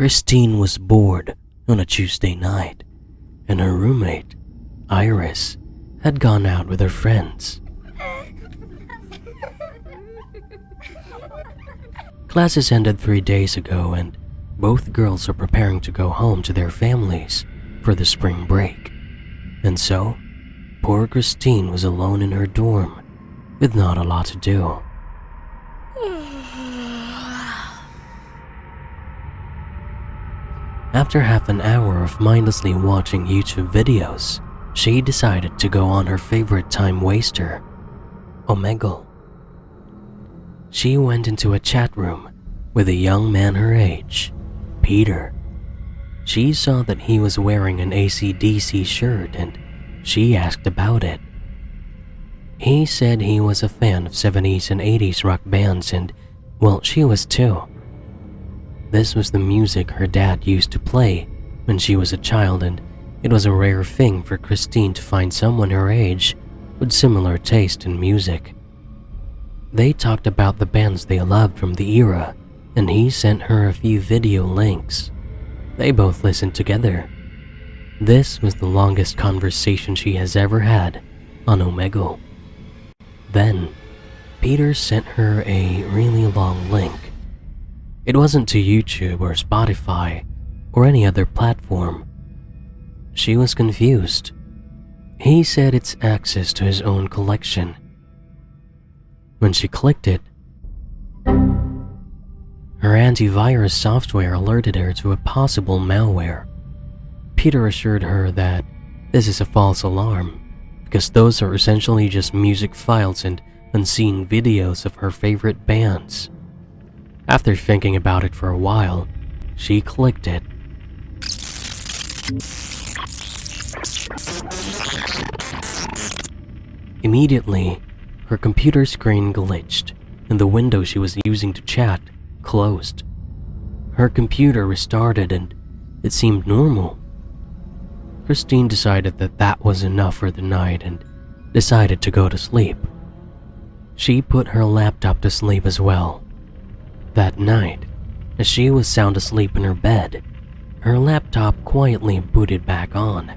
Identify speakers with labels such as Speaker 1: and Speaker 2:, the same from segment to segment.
Speaker 1: Christine was bored on a Tuesday night, and her roommate, Iris, had gone out with her friends. Classes ended 3 days ago, and both girls are preparing to go home to their families for the spring break. And so, poor Christine was alone in her dorm with not a lot to do. After half an hour of mindlessly watching YouTube videos, she decided to go on her favorite time waster, Omegle. She went into a chat room with a young man her age, Peter. She saw that he was wearing an AC/DC shirt and she asked about it. He said he was a fan of 70s and 80s rock bands and, well, she was too. This was the music her dad used to play when she was a child, and it was a rare thing for Christine to find someone her age with similar taste in music. They talked about the bands they loved from the era, and he sent her a few video links. They both listened together. This was the longest conversation she has ever had on Omegle. Then, Peter sent her a really long link. It wasn't to YouTube or Spotify or any other platform. She was confused. He said it's access to his own collection. When she clicked it, her antivirus software alerted her to a possible malware. Peter assured her that this is a false alarm because those are essentially just music files and unseen videos of her favorite bands. After thinking about it for a while, she clicked it. Immediately, her computer screen glitched and the window she was using to chat closed. Her computer restarted and it seemed normal. Christine decided that that was enough for the night and decided to go to sleep. She put her laptop to sleep as well. That night, as she was sound asleep in her bed, her laptop quietly booted back on,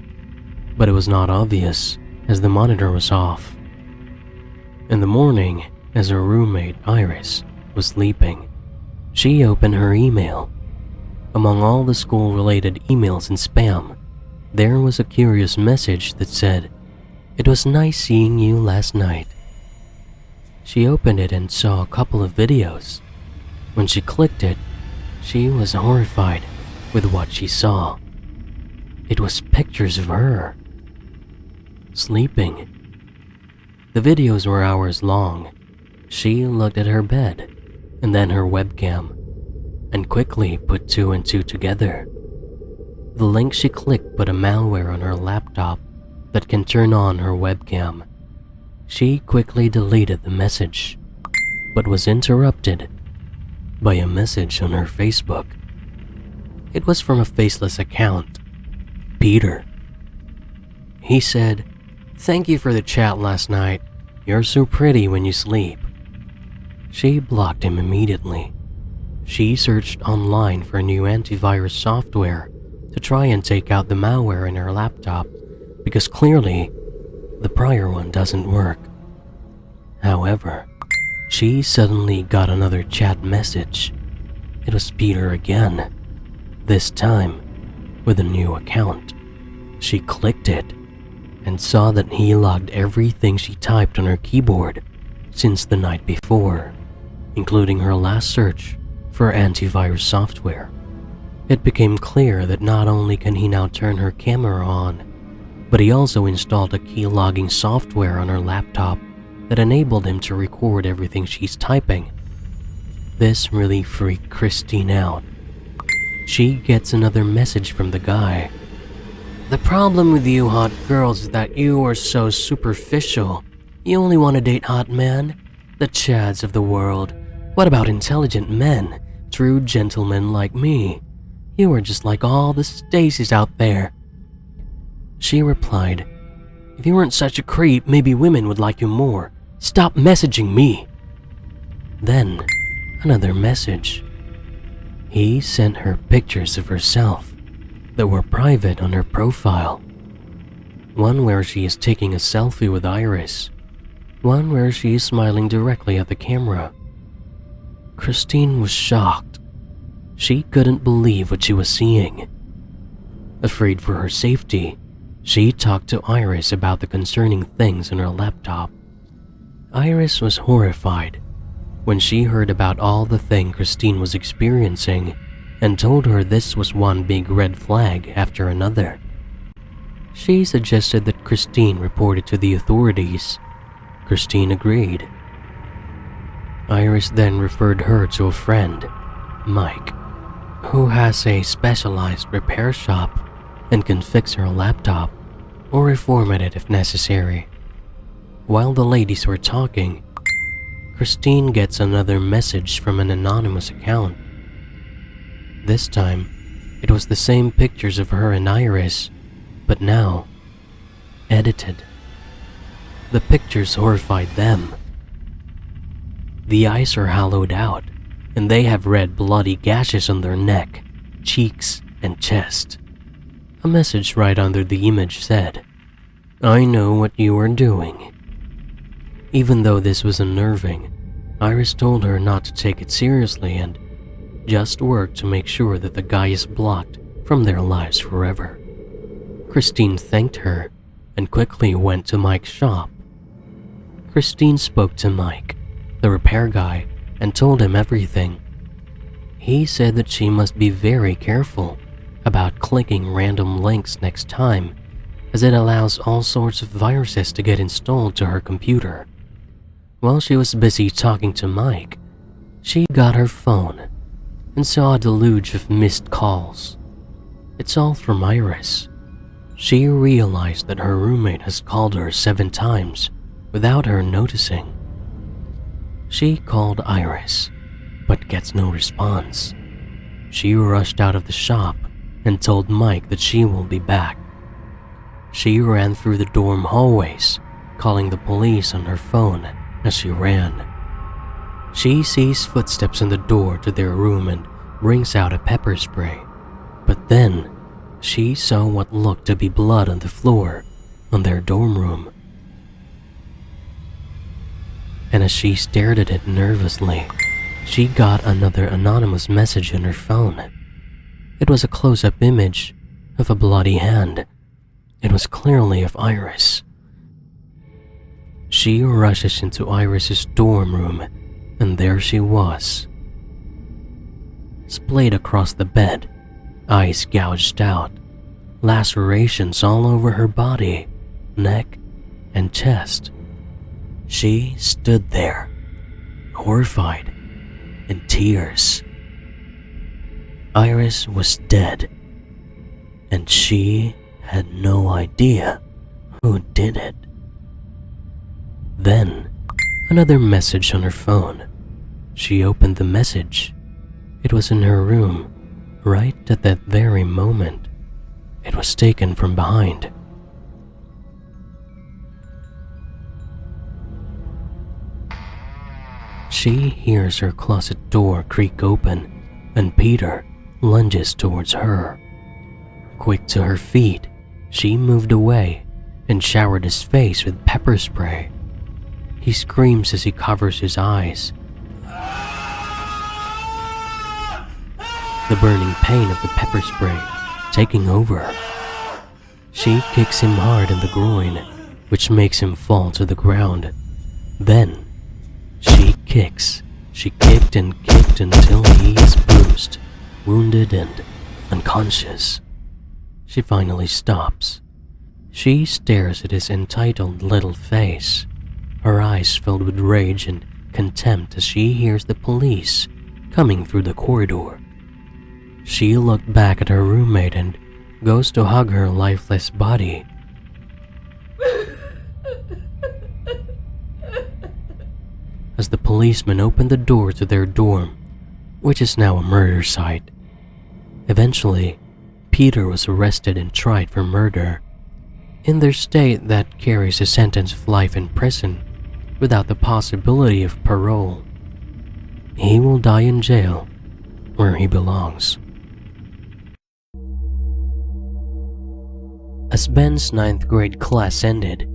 Speaker 1: but it was not obvious as the monitor was off. In the morning, as her roommate Iris was sleeping, she opened her email. Among all the school-related emails and spam, there was a curious message that said, "It was nice seeing you last night." She opened it and saw a couple of videos. When she clicked it, she was horrified with what she saw. It was pictures of her sleeping. The videos were hours long. She looked at her bed and then her webcam and quickly put two and two together. The link she clicked put a malware on her laptop that can turn on her webcam. She quickly deleted the message, but was interrupted by a message on her Facebook. It was from a faceless account, Peter. He said, "Thank you for the chat last night. You're so pretty when you sleep." She blocked him immediately. She searched online for new antivirus software to try and take out the malware in her laptop because clearly the prior one doesn't work. However, she suddenly got another chat message. It was Peter again, this time with a new account. She clicked it and saw that he logged everything she typed on her keyboard since the night before, including her last search for antivirus software. It became clear that not only can he now turn her camera on, but he also installed a key logging software on her laptop that enabled him to record everything she's typing. This really freaked Christine out. She gets another message from the guy. "The problem with you hot girls is that you are so superficial. You only want to date hot men, the Chads of the world. What about intelligent men, true gentlemen like me? You are just like all the Stacys out there." She replied, "If you weren't such a creep, maybe women would like you more. Stop messaging me." Then, another message. He sent her pictures of herself that were private on her profile. One where she is taking a selfie with Iris, one where she is smiling directly at the camera. Christine was shocked. She couldn't believe what she was seeing. Afraid for her safety, she talked to Iris about the concerning things on her laptop. Iris was horrified when she heard about all the things Christine was experiencing and told her this was one big red flag after another. She suggested that Christine report it to the authorities. Christine agreed. Iris then referred her to a friend, Mike, who has a specialized repair shop and can fix her laptop or reformat it if necessary. While the ladies were talking, Christine gets another message from an anonymous account. This time, it was the same pictures of her and Iris, but now edited. The pictures horrified them. The eyes are hollowed out, and they have red bloody gashes on their neck, cheeks, and chest. A message right under the image said, "I know what you are doing." Even though this was unnerving, Iris told her not to take it seriously and just work to make sure that the guy is blocked from their lives forever. Christine thanked her and quickly went to Mike's shop. Christine spoke to Mike, the repair guy, and told him everything. He said that she must be very careful about clicking random links next time, as it allows all sorts of viruses to get installed to her computer. While she was busy talking to Mike, she got her phone and saw a deluge of missed calls. It's all from Iris. She realized that her roommate has called her 7 times without her noticing. She called Iris, but gets no response. She rushed out of the shop and told Mike that she will be back. She ran through the dorm hallways, calling the police on her phone as she ran. She sees footsteps on the door to their room and brings out a pepper spray. But then, she saw what looked to be blood on the floor on their dorm room. And as she stared at it nervously, she got another anonymous message on her phone. It was a close-up image of a bloody hand. It was clearly of Iris. She rushes into Iris's dorm room, and there she was. Splayed across the bed, eyes gouged out, lacerations all over her body, neck, and chest. She stood there, horrified, in tears. Iris was dead, and she had no idea who did it. Then, another message on her phone. She opened the message. It was in her room, right at that very moment. It was taken from behind. She hears her closet door creak open, and Peter lunges towards her. Quick to her feet, she moved away and showered his face with pepper spray. He screams as he covers his eyes. The burning pain of the pepper spray taking over. She kicks him hard in the groin, which makes him fall to the ground. Then, she kicked and kicked until he is bruised, wounded, and unconscious. She finally stops. She stares at his entitled little face, her eyes filled with rage and contempt as she hears the police coming through the corridor. She looked back at her roommate and goes to hug her lifeless body. As the policemen open the door to their dorm, which is now a murder site. Eventually, Peter was arrested and tried for murder. In their state, that carries a sentence of life in prison without the possibility of parole. He will die in jail where he belongs. As Ben's 9th grade class ended,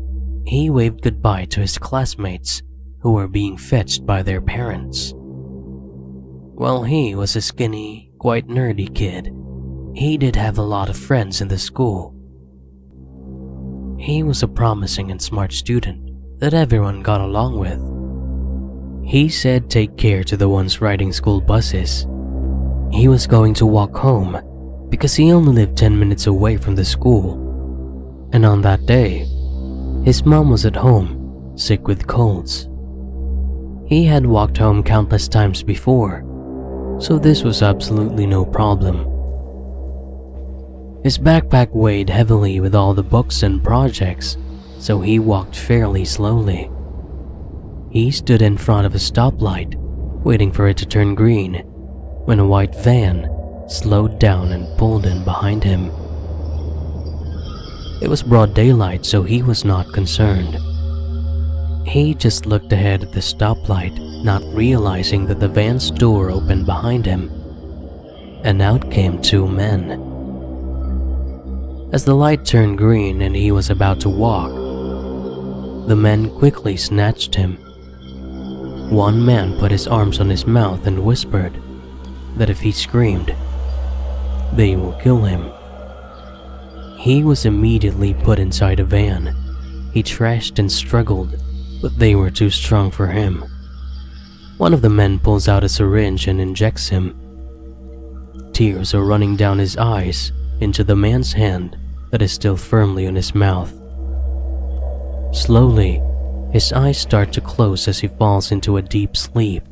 Speaker 1: he waved goodbye to his classmates who were being fetched by their parents. While he was a skinny, quite nerdy kid, he did have a lot of friends in the school. He was a promising and smart student that everyone got along with. He said take care to the ones riding school buses. He was going to walk home because he only lived 10 minutes away from the school. And on that day, his mom was at home, sick with colds. He had walked home countless times before, so this was absolutely no problem. His backpack weighed heavily with all the books and projects, so he walked fairly slowly. He stood in front of a stoplight, waiting for it to turn green, when a white van slowed down and pulled in behind him. It was broad daylight, so he was not concerned. He just looked ahead at the stoplight, not realizing that the van's door opened behind him, and out came 2 men. As the light turned green and he was about to walk, the men quickly snatched him. One man put his arms on his mouth and whispered that if he screamed, they will kill him. He was immediately put inside a van. He thrashed and struggled, but they were too strong for him. One of the men pulls out a syringe and injects him. Tears are running down his eyes into the man's hand that is still firmly on his mouth. Slowly, his eyes start to close as he falls into a deep sleep.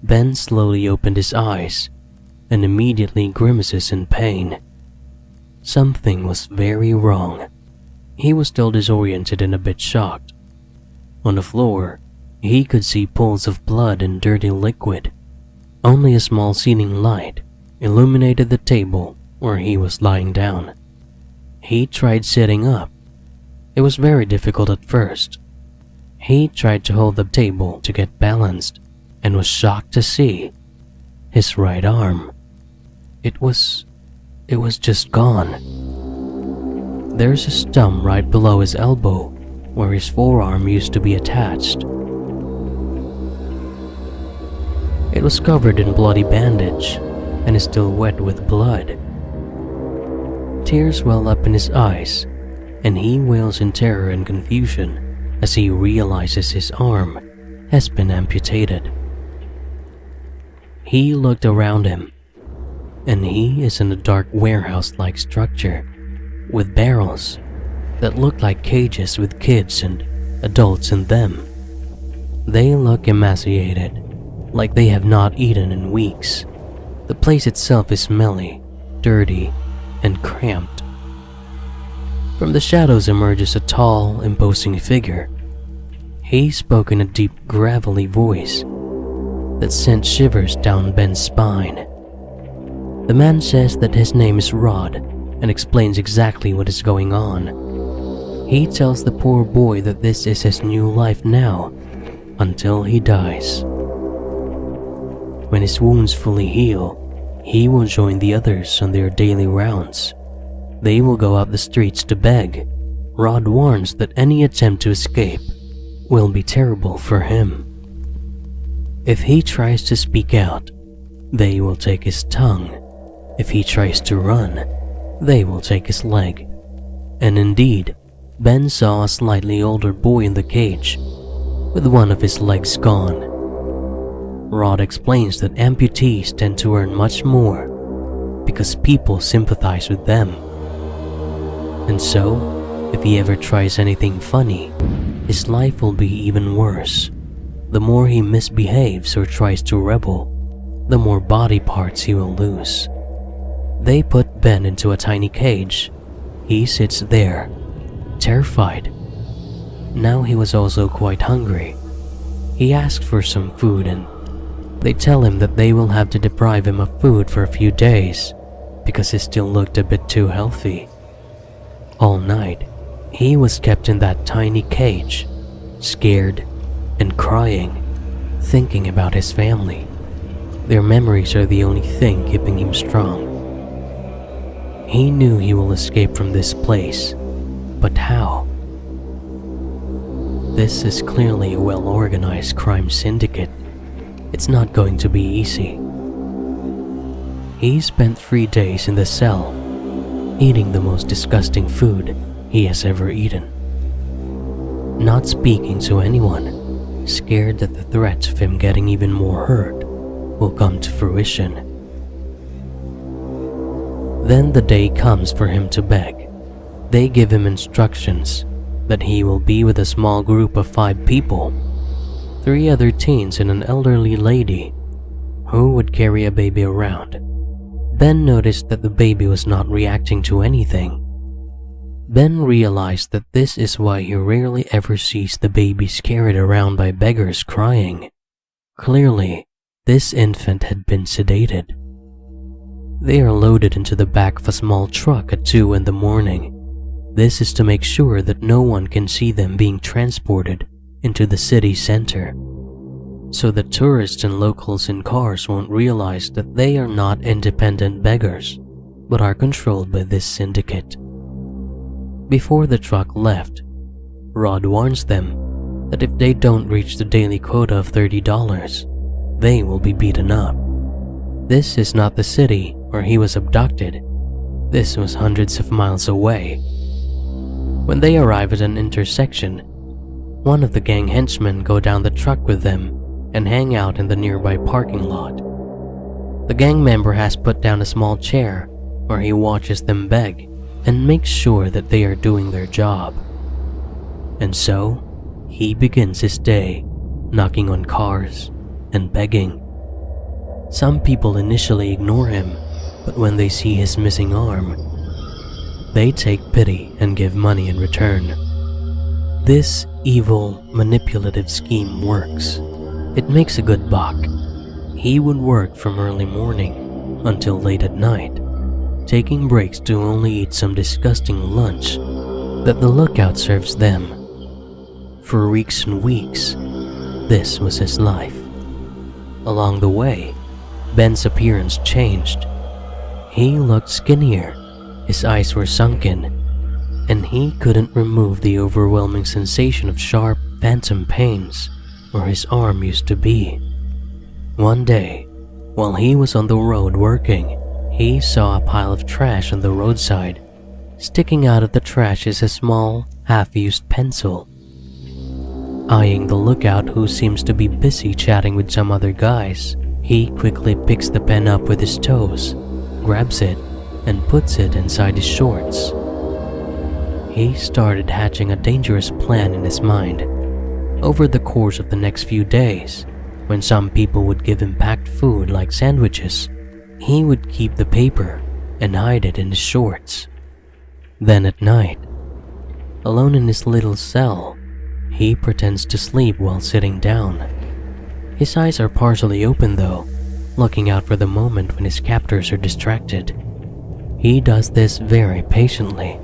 Speaker 1: Ben slowly opened his eyes and immediately grimaces in pain. Something was very wrong. He was still disoriented and a bit shocked. On the floor, he could see pools of blood and dirty liquid. Only a small ceiling light illuminated the table where he was lying down. He tried sitting up. It was very difficult at first. He tried to hold the table to get balanced and was shocked to see his right arm. It was just gone. There's a stump right below his elbow where his forearm used to be attached. It was covered in bloody bandage and is still wet with blood. Tears well up in his eyes, and he wails in terror and confusion as he realizes his arm has been amputated. He looked around him, and he is in a dark warehouse-like structure with barrels that look like cages with kids and adults in them. They look emaciated, like they have not eaten in weeks. The place itself is smelly, dirty, and cramped. From the shadows emerges a tall, imposing figure. He spoke in a deep, gravelly voice that sent shivers down Ben's spine. The man says that his name is Rod and explains exactly what is going on. He tells the poor boy that this is his new life now, until he dies. When his wounds fully heal, he will join the others on their daily rounds. They will go out the streets to beg. Rod warns that any attempt to escape will be terrible for him. If he tries to speak out, they will take his tongue. If he tries to run, they will take his leg. And indeed, Ben saw a slightly older boy in the cage, with one of his legs gone. Rod explains that amputees tend to earn much more because people sympathize with them. And so, if he ever tries anything funny, his life will be even worse. The more he misbehaves or tries to rebel, the more body parts he will lose. They put Ben into a tiny cage. He sits there, terrified. Now he was also quite hungry. He asked for some food and they tell him that they will have to deprive him of food for a few days because he still looked a bit too healthy. All night, he was kept in that tiny cage, scared and crying, thinking about his family. Their memories are the only thing keeping him strong. He knew he will escape from this place, but how? This is clearly a well-organized crime syndicate. It's not going to be easy. He spent 3 days in the cell, eating the most disgusting food he has ever eaten. Not speaking to anyone, scared that the threats of him getting even more hurt will come to fruition. Then the day comes for him to beg. They give him instructions that he will be with a small group of 5 people, 3 other teens and an elderly lady who would carry a baby around. Ben noticed that the baby was not reacting to anything. Ben realized that this is why he rarely ever sees the babies carried around by beggars crying. Clearly, this infant had been sedated. They are loaded into the back of a small truck at 2 in the morning. This is to make sure that no one can see them being transported into the city center, so that tourists and locals in cars won't realize that they are not independent beggars, but are controlled by this syndicate. Before the truck left, Rod warns them that if they don't reach the daily quota of $30, they will be beaten up. This is not the city where he was abducted. This was hundreds of miles away. When they arrive at an intersection, one of the gang henchmen go down the truck with them and hang out in the nearby parking lot. The gang member has put down a small chair where he watches them beg and makes sure that they are doing their job. And so, he begins his day, knocking on cars and begging. Some people initially ignore him, but when they see his missing arm, they take pity and give money in return. This evil, manipulative scheme works. It makes a good buck. He would work from early morning until late at night, taking breaks to only eat some disgusting lunch that the lookout serves them. For weeks and weeks, this was his life. Along the way, Ben's appearance changed. He looked skinnier, his eyes were sunken, and he couldn't remove the overwhelming sensation of sharp, phantom pains where his arm used to be. One day, while he was on the road working, he saw a pile of trash on the roadside. Sticking out of the trash is a small, half-used pencil. Eyeing the lookout, who seems to be busy chatting with some other guys, he quickly picks the pen up with his toes, grabs it, and puts it inside his shorts. He started hatching a dangerous plan in his mind. Over the course of the next few days, when some people would give him packed food like sandwiches, he would keep the paper and hide it in his shorts. Then at night, alone in his little cell, he pretends to sleep while sitting down. His eyes are partially open though, looking out for the moment when his captors are distracted. He does this very patiently.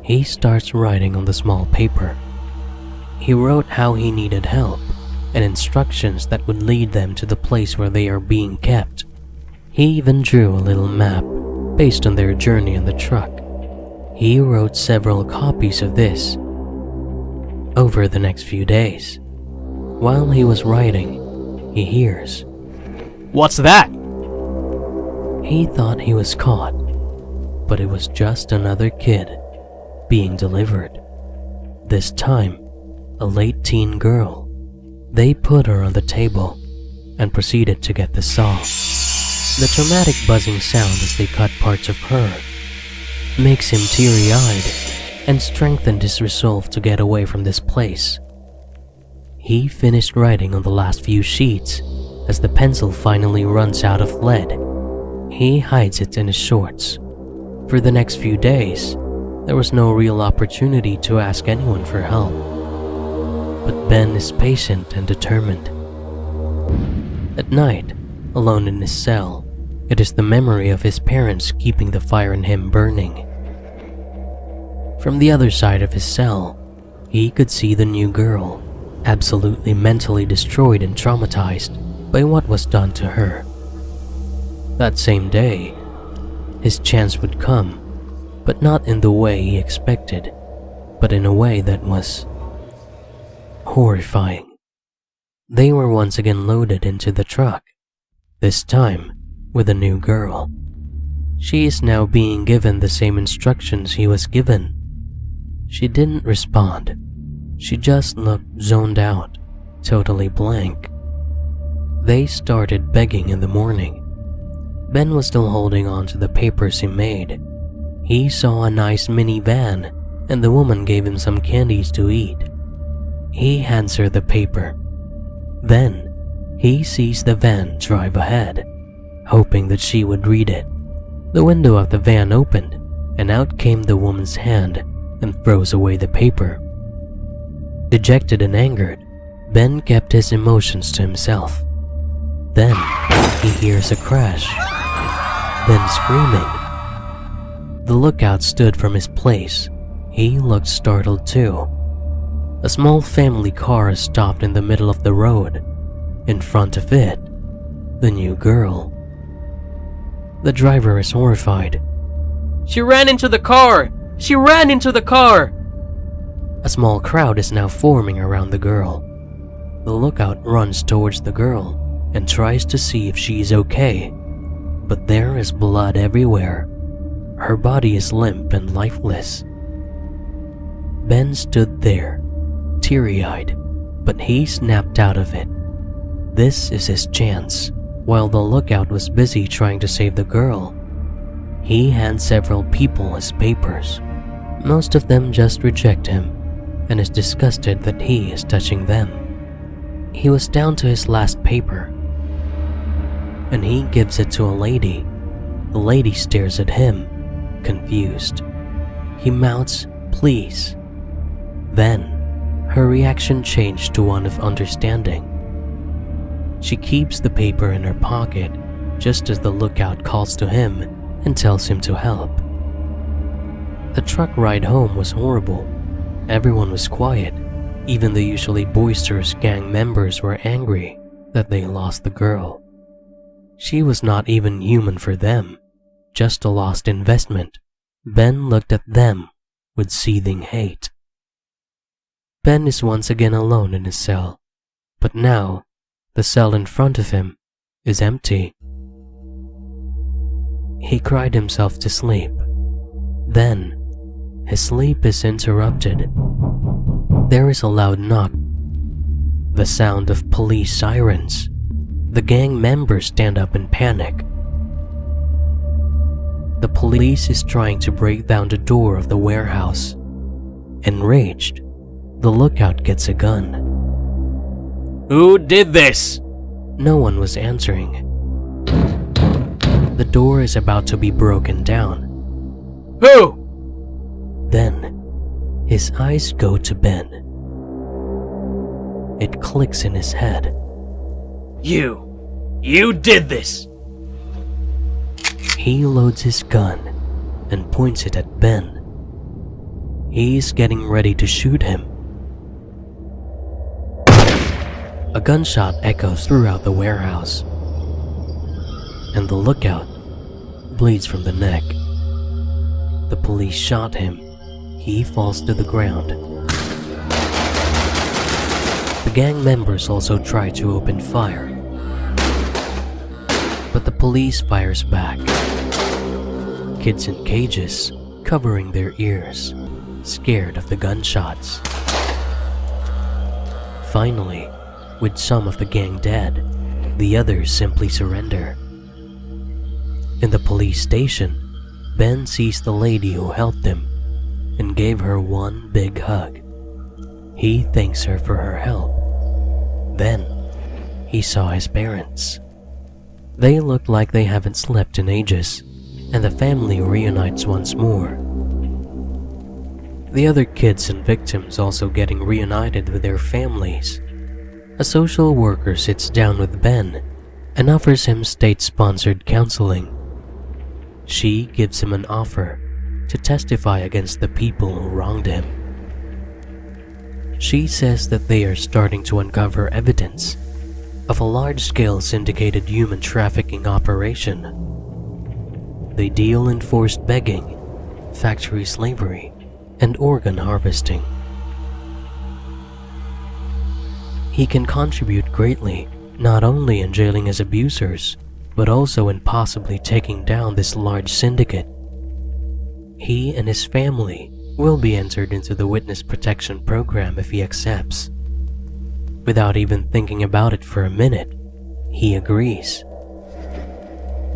Speaker 1: He starts writing on the small paper. He wrote how he needed help and instructions that would lead them to the place where they are being kept. He even drew a little map based on their journey in the truck. He wrote several copies of this over the next few days. While he was writing, he hears,
Speaker 2: "What's that?"
Speaker 1: He thought he was caught, but it was just another kid being delivered. This time, a late teen girl. They put her on the table and proceeded to get the saw. The traumatic buzzing sound as they cut parts of her makes him teary-eyed and strengthened his resolve to get away from this place. He finished writing on the last few sheets as the pencil finally runs out of lead. He hides it in his shorts. For the next few days, there was no real opportunity to ask anyone for help. But Ben is patient and determined. At night, alone in his cell, it is the memory of his parents keeping the fire in him burning. From the other side of his cell, he could see the new girl, absolutely mentally destroyed and traumatized by what was done to her. That same day, his chance would come, but not in the way he expected, but in a way that was horrifying. They were once again loaded into the truck, this time with a new girl. She is now being given the same instructions he was given. She didn't respond. She just looked zoned out, totally blank. They started begging in the morning. Ben was still holding on to the papers he made. He saw a nice minivan, and the woman gave him some candies to eat. He hands her the paper. Then, he sees the van drive ahead, hoping that she would read it. The window of the van opened, and out came the woman's hand and throws away the paper. Dejected and angered, Ben kept his emotions to himself. Then, he hears a crash, then screaming. The lookout stood from his place. He looked startled too. A small family car stopped in the middle of the road. In front of it, the new girl. The driver is horrified. "She ran into the car! She ran into the car!" A small crowd is now forming around the girl. The lookout runs towards the girl and tries to see if she is okay, but there is blood everywhere. Her body is limp and lifeless. Ben stood there, teary-eyed, but he snapped out of it. This is his chance. While the lookout was busy trying to save the girl, he hands several people his papers. Most of them just reject him and is disgusted that he is touching them. He was down to his last paper, and he gives it to a lady. The lady stares at him, confused. He mouths, "Please." Then, her reaction changed to one of understanding. She keeps the paper in her pocket just as the lookout calls to him and tells him to help. The truck ride home was horrible. Everyone was quiet. Even the usually boisterous gang members were angry that they lost the girl. She was not even human for them, just a lost investment. Ben looked at them with seething hate. Ben is once again alone in his cell, but now the cell in front of him is empty. He cried himself to sleep. Then, his sleep is interrupted. There is a loud knock. The sound of police sirens. The gang members stand up in panic. The police is trying to break down the door of the warehouse. Enraged, the lookout gets a gun. "Who did this?" No one was answering. The door is about to be broken down. "Who?" Then, his eyes go to Ben. It clicks in his head. You did this!" He loads his gun and points it at Ben. He's getting ready to shoot him. A gunshot echoes throughout the warehouse, and the lookout bleeds from the neck. The police shot him. He falls to the ground. The gang members also try to open fire, but the police fires back. Kids in cages, covering their ears, scared of the gunshots. Finally, with some of the gang dead, the others simply surrender. In the police station, Ben sees the lady who helped him and gave her one big hug. He thanks her for her help. Then, he saw his parents. They look like they haven't slept in ages, and the family reunites once more. The other kids and victims also getting reunited with their families. A social worker sits down with Ben and offers him state-sponsored counseling. She gives him an offer to testify against the people who wronged him. She says that they are starting to uncover evidence of a large-scale syndicated human trafficking operation. They deal in forced begging, factory slavery, and organ harvesting. He can contribute greatly, not only in jailing his abusers, but also in possibly taking down this large syndicate. He and his family will be entered into the witness protection program if he accepts. Without even thinking about it for a minute, he agrees.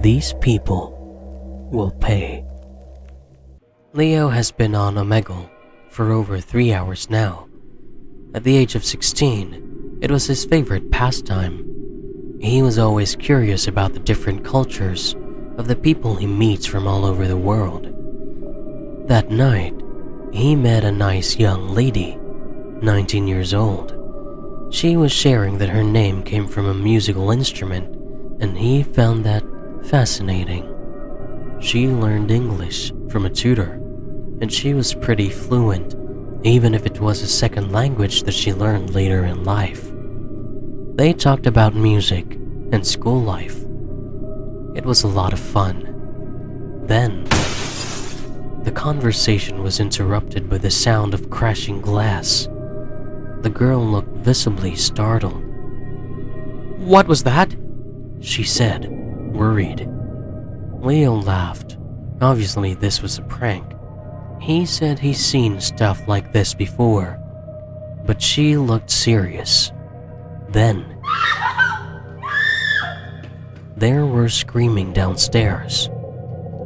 Speaker 1: These people will pay. Leo has been on Omegle for over 3 hours now. At the age of 16, it was his favorite pastime. He was always curious about the different cultures of the people he meets from all over the world. That night, he met a nice young lady, 19 years old. She was sharing that her name came from a musical instrument, and he found that fascinating. She learned English from a tutor, and she was pretty fluent, even if it was a second language that she learned later in life. They talked about music and school life. It was a lot of fun. Then, the conversation was interrupted by the sound of crashing glass. The girl looked visibly startled. "What was that?" she said, worried. Leo laughed. Obviously, this was a prank. He said he's seen stuff like this before, but she looked serious. Then, there were screaming downstairs.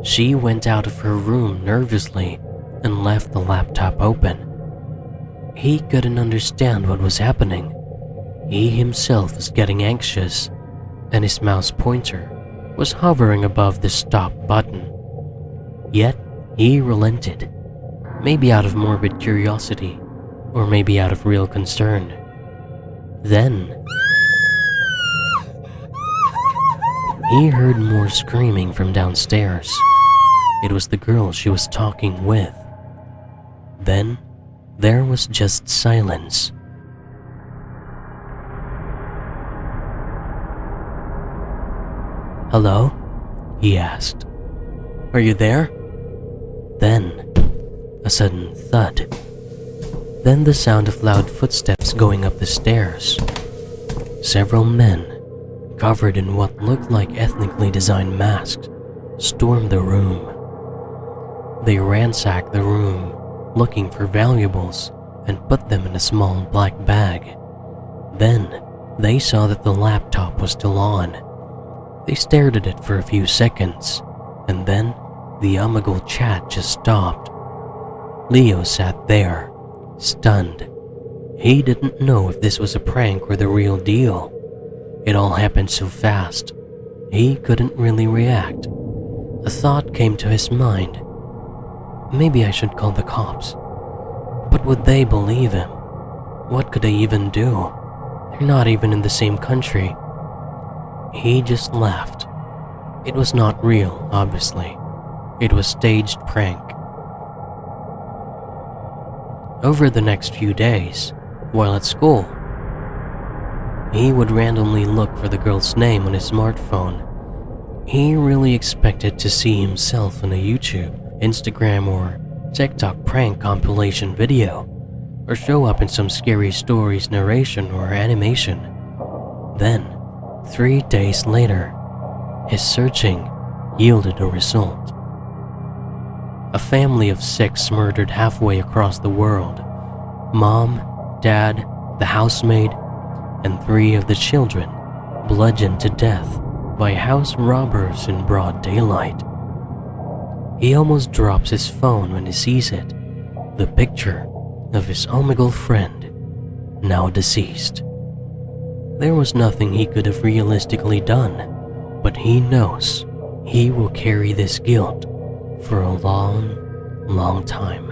Speaker 1: She went out of her room nervously and left the laptop open. He couldn't understand what was happening. He himself was getting anxious, and his mouse pointer was hovering above the stop button. Yet, he relented. Maybe out of morbid curiosity, or maybe out of real concern. Then, he heard more screaming from downstairs. It was the girl she was talking with. Then, there was just silence. "Hello?" he asked. "Are you there?" Then, a sudden thud. Then the sound of loud footsteps going up the stairs. Several men, covered in what looked like ethnically designed masks, stormed the room. They ransacked the room, looking for valuables, and put them in a small black bag. Then, they saw that the laptop was still on. They stared at it for a few seconds, and then the Omegle Chat just stopped. Leo sat there, stunned. He didn't know if this was a prank or the real deal. It all happened so fast, he couldn't really react. A thought came to his mind. Maybe I should call the cops. But would they believe him? What could they even do? They're not even in the same country. He just laughed. It was not real, obviously. It was staged prank. Over the next few days, while at school, he would randomly look for the girl's name on his smartphone. He really expected to see himself in a YouTube, Instagram, or TikTok prank compilation video, or show up in some scary stories narration or animation. Then, 3 days later, his searching yielded a result. A family of 6 murdered halfway across the world. Mom, Dad, the housemaid, and 3 of the children bludgeoned to death by house robbers in broad daylight. He almost drops his phone when he sees it, the picture of his Omegle friend, now deceased. There was nothing he could have realistically done, but he knows he will carry this guilt for a long, long time.